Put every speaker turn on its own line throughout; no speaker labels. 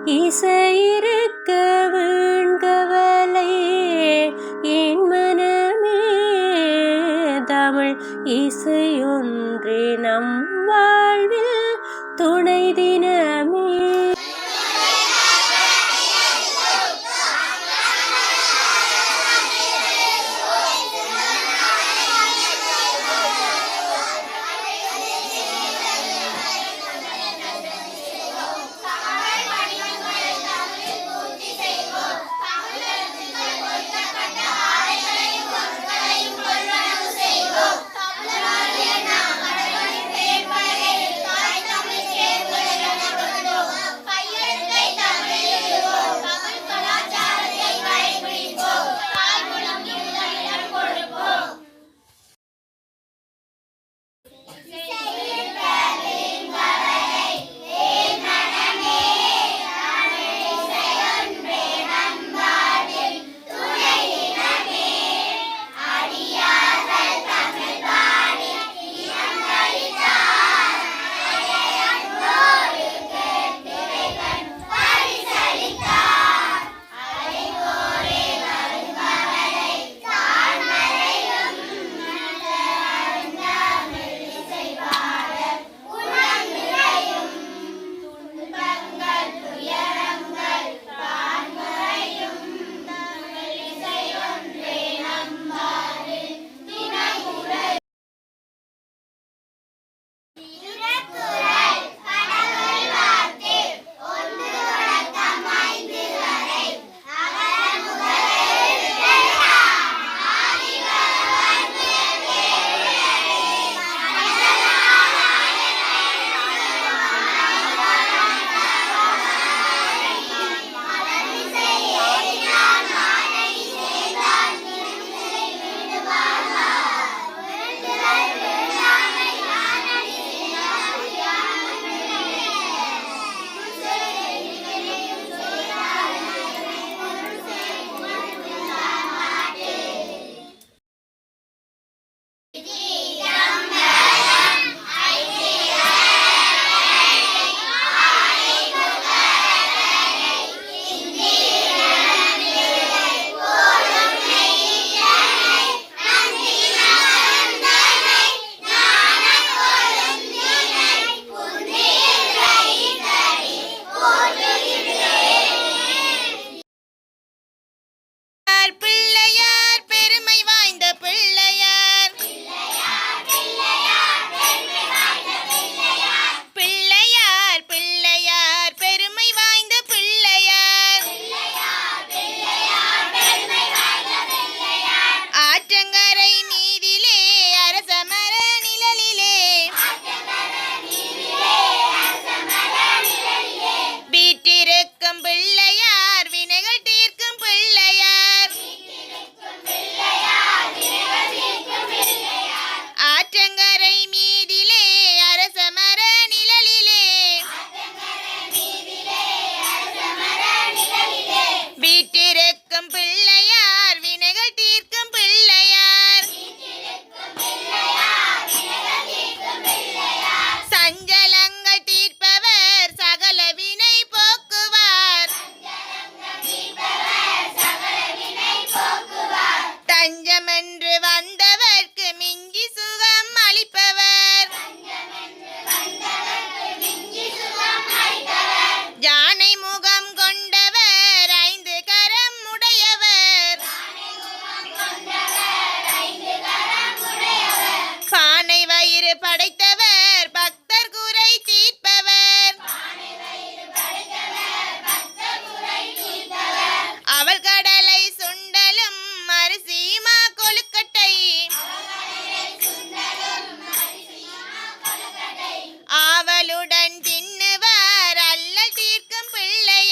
இசையிருக்க வீண்கவலை என் மனமே. தமிழ் இசையொன்றே நம் வாழ்வில் துணை தினமே.
ஆவலுடன் தின்னுவார் அல்லல் தீர்க்கும் பிள்ளை.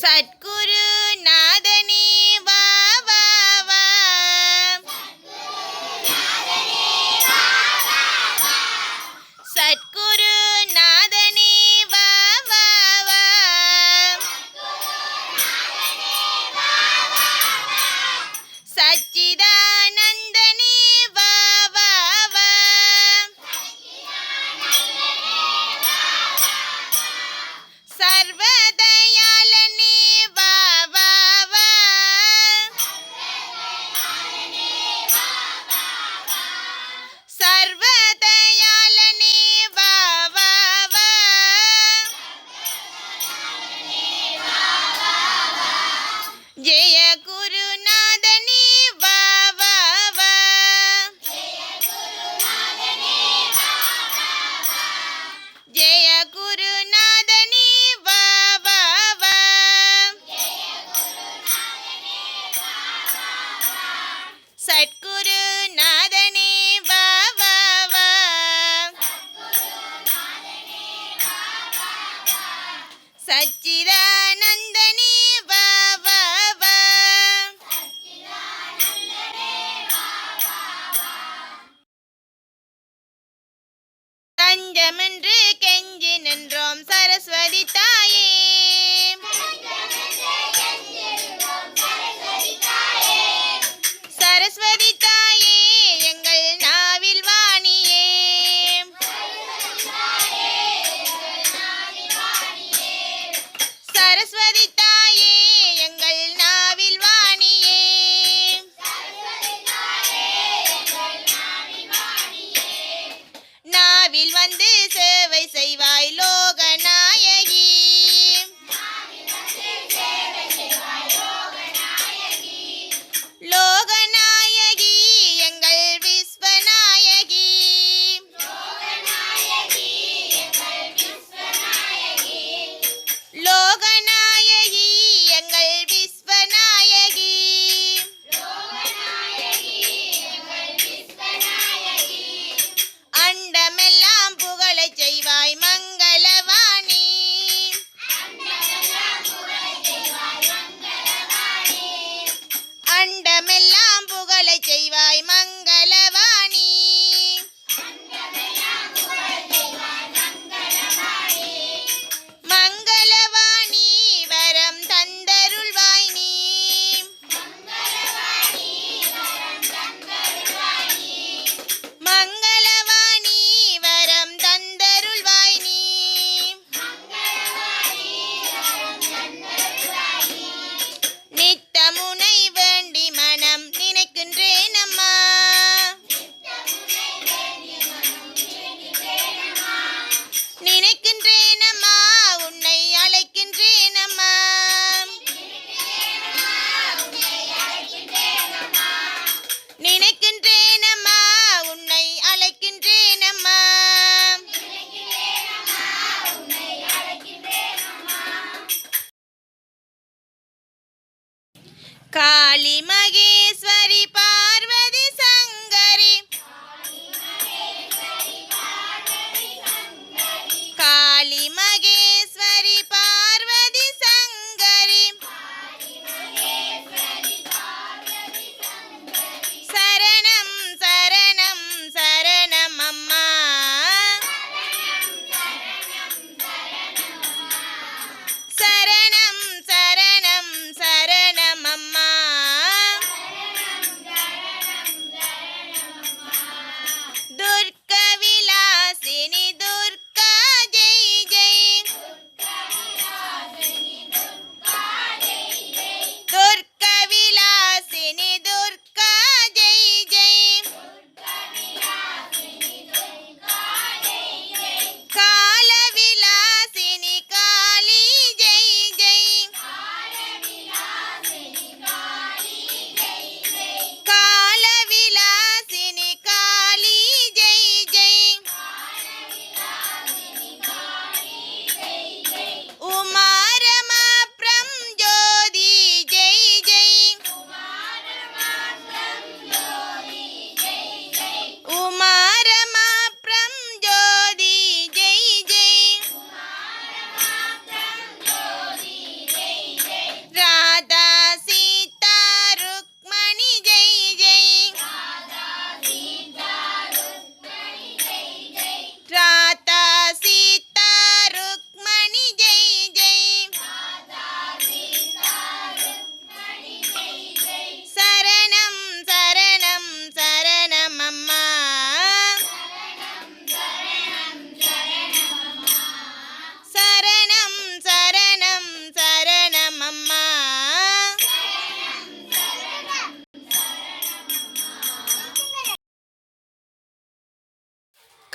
சத்குரு நாதனே வா வா வா. சத்குரு நாதனே வா வா வா. சச்சிதானந்தனே வா வா வா. சர்வதயாளனே வா வா வா. சர்வதயாளனே வா வா வா. ஜெய குருநாதனே வா வா வா. ஜெய குருநாதனே வா வா வா. சத்குரு நாதனே வா வா வா. சச்சிதானந்தனே வா வா வா. தஞ்சமென்று கெஞ்சி நின்றோம் சரஸ்வதி தாயே. சரஸ்வதி தாயே எங்கள் நாவில் வாணியே. சரஸ்வதி தாயே எங்கள் நாவில் வாணியே. நாவில் வந்து சேவை செய்வாய் லோகநாயகி. லோகநாயகி எங்கள் விஸ்வநாயகி. லோகநாயகி எங்கள் விஸ்வநாயகி. அண்டமெல்லாம் புகழச் செய்வாய் மங்களவாணி. அண்டமெல்லாம் புகழச் செய்வாய் மங்களவாணி. மங்களவாணி வரம் தந்தருள்வாய் நீ. மங்களவாணி வரம் தந்தருள்வாய் நீ. நித்தமுனை வேண்டி மனம் நினைக்கின்றேன் அம்மா. நினைக்கின்றேன் அம்மா உன்னை அழைக்கின்றேன் அம்மா. நினைக்கின்றேன் அம்மா உன்னை அழைக்கின்றேன் அம்மா. காளி மகேஸ்வரி பார்வதி சங்கரி. காளி மகேஸ்வரி பார்வதி சங்கரி. சரணம் சரணம் சரணம் அம்மா. சரணம் சரணம் சரணம் அம்மா.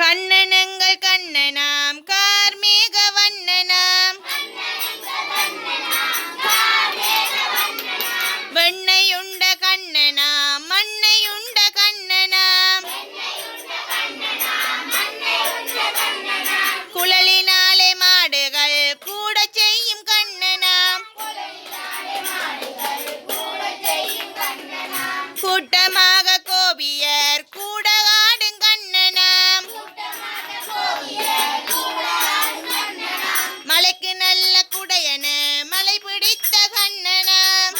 கண்ணனங்கள் கண்ணனாம் கார்மேக வண்ணனாம் வெண்ணையுண்ட கண்ணனாம் மண்ணையுண்ட கண்ணனாம் குழலினாலே மாடுகள் கூட செய்யும் கண்ணனாம் கூட்டமாக கோபியர் கூட ஆடும் கண்ணனாம் மலைக்கு நல்ல குடையன மலை பிடித்த கண்ணனாம்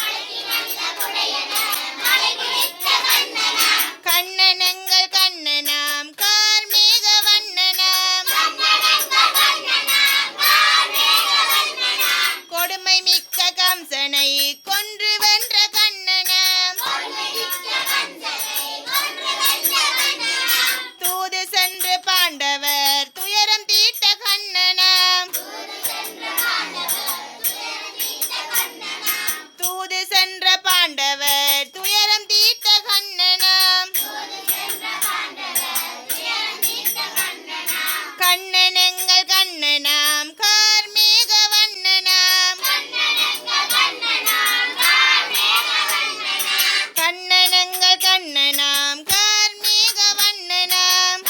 கண்ணனங்கள் கண்ணனாம் கார்மேக வண்ணனாம் கொடுமை மிக்க கம்சனை கொன்று வென்ற கண்ணனாம் தூது சென்று பாண்டவர் துயரம் தீர்த்த கண்ணனாம் தூது சென்ற பாண்டவர் துயரம் தீர்த்த கண்ணனாம் கண்ணனங்கள் கண்ணனாம் கார்மேக வண்ணனாம் கண்ணனங்கள் கண்ணனாம் கார்மேக வண்ணனாம்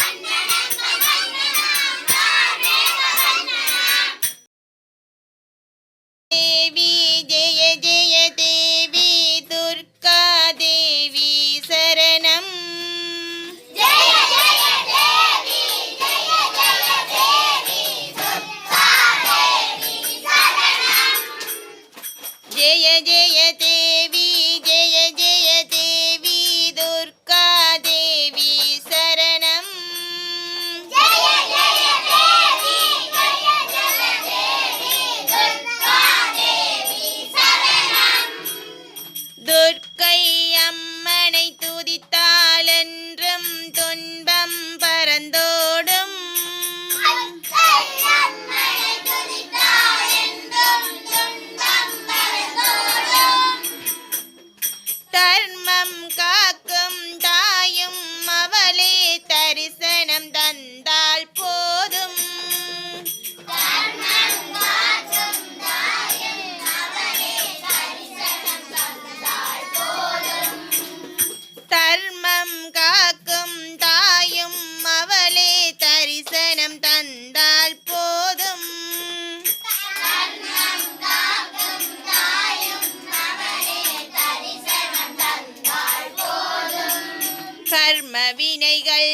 தேவி ஜெய ஜெய தேவி துர்கா தேவி சரணம் ஜெய ஜெய தேவி ஜெய ஜெய தேவி துர்கா தேவி சரணம் துர்க்கை அம்மனை துதித்தாலென்றும் துன்பம் பறந்தோடும் தர்மம் காக்கும் தாயும் அவளே தரிசனம் தந்தால் போதும் தர்மம் காக்கும் தாயும் அவளே தரிசனம் தந்தால் போதும் கர்ம வினைகள்